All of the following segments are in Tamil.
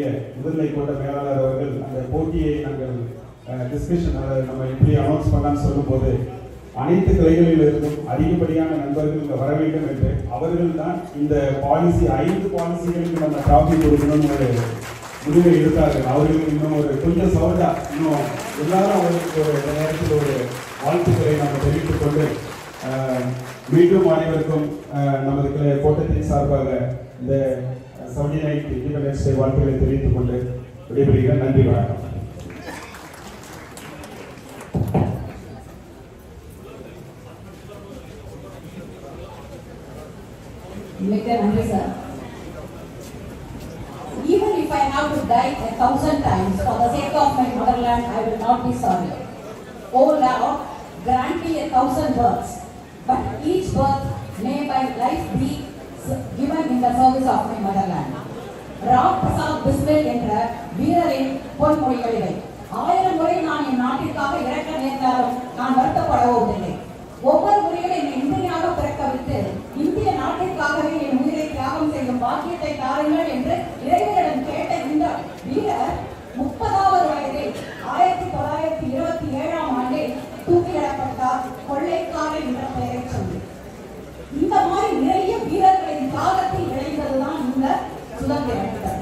நம்முடைய முதுநிலை கோட்ட மேலாளர் அவர்கள் அந்த போட்டியை நாங்கள் டிஸ்கஷன் நம்ம எப்படி அனௌன்ஸ் பண்ணலாம்னு சொல்லும்போது அனைத்து கிளைகளில் இருந்தும் அதிகப்படியான நண்பர்கள் வர வேண்டும் என்று அவர்கள் தான் இந்த பாலிசி 5 பாலிசிகளுக்கு நம்ம டிராஃபி கொடுக்கணும்னு ஒரு முடிவை எடுத்தார்கள். அவர்கள் இன்னும் ஒரு கொஞ்சம் சவுண்டா இன்னும் எல்லாரும் அவர்களுக்கு ஒரு நேரத்தில் ஒரு வாழ்த்துக்களை நம்ம தெரிவித்துக் கொண்டு மீண்டும் அனைவருக்கும் நமது கோட்டத்தின் சார்பாக இந்த 79th இண்டிபெண்டன்ஸ் டே வாழ்த்துக்களை தெரிவித்துக் கொண்டு விடைபெறுகிறேன். நன்றி, வணக்கம். Even if I have to die 1,000 times for the sake of my motherland, I will not be sorry. Oh Lord, grant me 1,000 births, but each birth may my life be given in the service of my motherland. Ram Prasad Bismil என்ற வீரரின் பொன்மொழிகள் இவை. 1000 முறை நான் என் நாட்டிற்காக இறக்க நேர்ந்தாலும் நான் வருத்தப்படவில்லை. ஒவ்வொரு முறையும் என்னை இந்தியனாக பிறக்க வைத்து இந்திய நாட்டிற்காகவே என் உயிரை தியாகம் செய்யும் பாக்கியத்தை தாருங்கள் என்று இறைவனிடம் கேட்ட இந்த வீரர் 30வது வயதில் 1927ஆம் ஆண்டில் தூக்கிலிடப்பட்டார். கொள்ளைக்காரன் என்ற பெயரை சொல்லி. இந்த மாதிரி நிறைய வீரர்களின் தியாகத்தில் விளைந்ததுதான் இந்த சுதந்திரம்.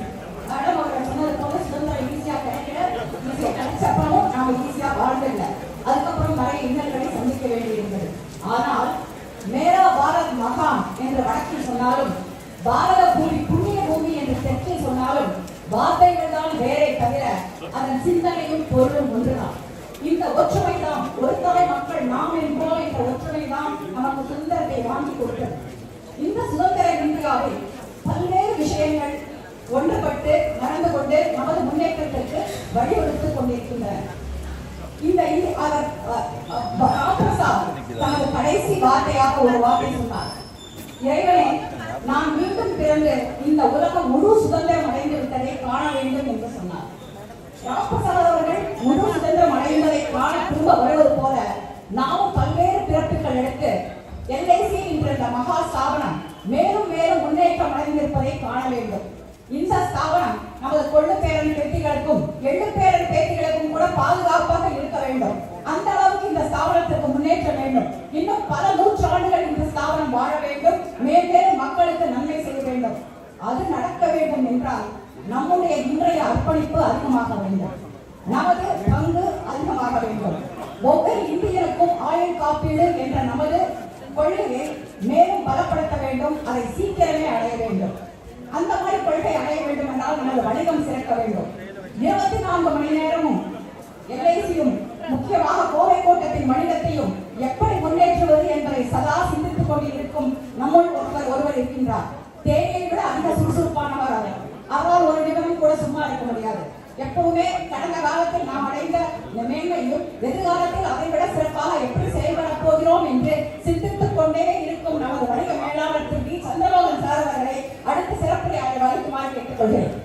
மேடம் அவர்கள் சொன்னது போல சுதந்திரம் ஈஸியா கிடைச்சப்பவும் நாம ஈஸியா வாழ்ந்தில்லை. அதுக்கப்புறம் நிறைய இன்னல்களை சந்திக்க வேண்டியிருந்தது. ஆனால் மேரா பாரத் மகான் என்று வடக்கில் சொன்னாலும் பாரத பூமி புண்ணிய பூமி என்று தெற்கில் சொன்னாலும் வார்த்தைகள் தான் வேறே தவிர அதன் சிந்தனையும் பொருளும் ஒன்றுதான். இந்த ஒற்றுமை தான் ஒரு தலை மக்கள் நாம் என்போம் என்ற ஒற்றுமை தான் நமக்கு சுதந்திரத்தை வாங்கி கொடுத்தது. இந்த சுதந்திர இந்தியாவில் பல்வேறு விஷயங்கள் ஒன்றுபட்டு நடந்து கொண்டு நமது முன்னேற்றத்திற்கு வழிவகுத்துக் கொண்டிருக்கின்றன. இந்த தனது கடைசி வார்த்தையாக ஒரு வார்த்தை சொன்னார். இறைவனே, நான் மீண்டும் பிறந்து இந்த உலகம் முழு சுதந்திரம் அடைந்து விட்டதை காண வேண்டும் என்று சொன்னார். ராமபிரசாத் அவர்கள் முழு சுதந்திரம் அடைந்ததை காண திரும்ப வருவது போல நாமும் பல்வேறு பிறப்புகள் எடுத்து LIC என்ற இந்த மகா ஸ்தாபனம் மேலும் மேலும் முன்னேற்றம் அடைந்திருப்பதை காண வேண்டும். இந்த ஸ்தாபனம் நமது கொள்ளு பேரன் பேத்திகளுக்கும் எள்ளு பேரன் பேத்திகளுக்கும் கூட பாதுகாப்பாக இருக்க வேண்டும். அந்த அளவுக்கு இந்த ஸ்தாபனத்திற்கு முன்னேற்றம் வேண்டும். இன்னும் பல நூற்றாண்டுகள் இந்த ஸ்தாபனம் வாழ வேண்டும். மேலும் மக்களுக்கு நன்மை செய்ய வேண்டும். அது நடக்க வேண்டும் என்றால் நம்முடைய இன்றைய அர்ப்பணிப்பு அதிகமாக வேண்டும். நமது பங்கு அதிகமாக வேண்டும். ஒவ்வொரு இந்தியனுக்கும் ஆயுள் காப்பீடு என்ற நமது கொள்கையை மேலும் பலப்படுத்த வேண்டும். அதை சீக்கிரமே அடைய வேண்டும். அந்த மாதிரி கொள்கை அடைய வேண்டும் என்றால் நமது வணிகம் சிறக்க வேண்டும். 24 மணி நேரமும் LICயும் முக்கியமாக கோவை கோட்டத்தின் வணிகத்தையும் எப்படி முன்னேற்றுவது என்பதை சதா சிந்தித்துக் கொண்டிருக்கும் நம்முள் ஒருவர் இருக்கின்றார். தேவையை விட அதிக சுறுசுறுப்பானவர் அவர். அவரால் ஒரு நிமிடம் கூட சும்மா இருக்க முடியாது. எப்பவுமே கடந்த காலத்தில் நாம் அடைந்த மேன்மையும் எதிர்காலத்தில் அதை விட சிறப்பாக எப்படி செயல்பட போகிறோம் என்று சிந்தித்துக் கொண்டே இருக்கும் நமது வணிக மேலாளர் திரு சந்திரமோகன் சார் அவர்களை அடுத்த சிறப்புரை வருமாறு கேட்டுக்கொள்கிறேன்.